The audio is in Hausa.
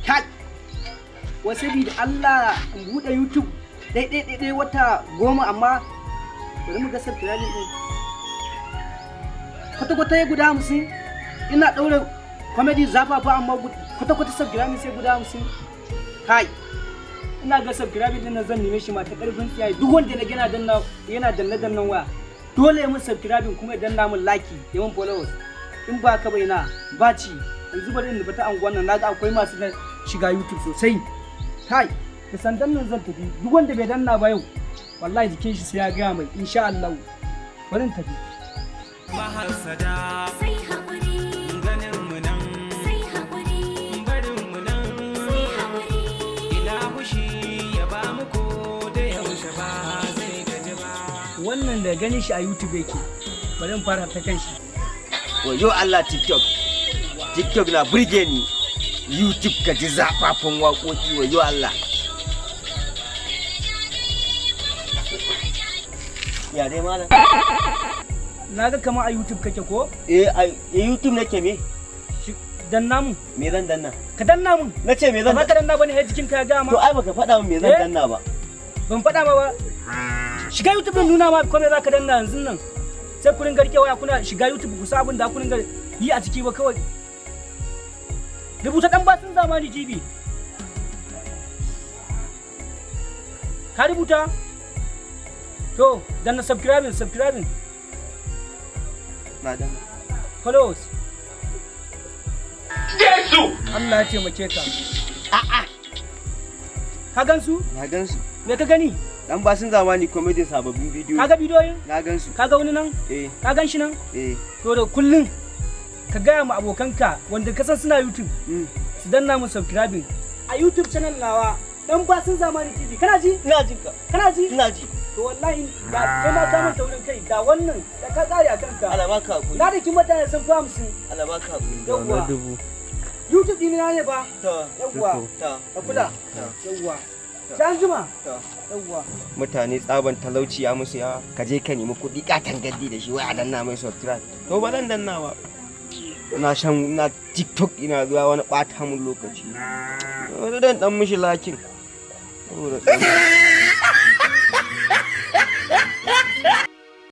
kai wasu bi da Allah in bude YouTube dai wata 10 amma bari mu ga subscribe din kwata ya guda 50 ina daure comedy zafafa amma kwata subscribe sai guda 50 kai ina ga subscribe din nan zan neme shi ma ta karfin tsiyayi duk wanda na gina yana dannan waya dole mun subscribe kuma idan na mun like ya mun followers in ba ka baina baci yanzu bari in fita anguwan nan naga akwai masu shiga YouTube sosai kai da sandan nan zan tafi duk wanda bai danna ba yau wallahi jikin shi sai ya ga mai insha Allah bari in tafi mahasada sai hakuri ganin mu nan sai hakuri barin mu nan sai hakuri ina hushi ya ba mu ko da yaushe ba zai gaji ba wannan da ganin shi a YouTube yake bari in fara ta kan shi wayo Allah TikTok na burge ni YouTube ka ji zafafan waƙoƙi wayo Allah ya dai malam naga kamar a YouTube kake ko a YouTube nake me danna mun me zan danna ka danna mun nace me zan ba ka danna bane har jikin ka ya ga ma to ai baka faɗa min me zan danna ba ban faɗa ma ba shiga YouTube din nuna ma ko me zaka danna yanzu nan sai ku ringa rike waya kuna shiga YouTube ku sa abin da ku ringa yi a ciki ba kawai rubuta dan batun zamani TV ka rubuta to dan na subscribing na dan followers Yesu Allah ya taimake ka ka gansu na gansu me ka gani dan basun zamani comedy sababbin bidiyo kaga bidiyoyin na gansu kaga wani nan ka gan shi nan to da kullun ka gaya ma abokanka wanda ka san suna YouTube su danna mu subscribing a YouTube channel nawa dan basun zamani TV kana ji ina jin ka kana ji ina ji to wallahi da kai ma ka manta wurin kai da wannan da ka kare a kanka Allah baka hakuri na da kin mutane sun fa 50 Allah baka hakuri yawwa dubu YouTube din ne ba to yawwa to ka kula yawwa Jan juma yawwa mutane tsaban talauci ya musu yawa ka je ka nemi kuɗi katan gaddi da shi wai a danna mai subscribe to ba zan danna ba na TikTok ina zuwa wani ɓata mun lokaci wani dan mishi lakin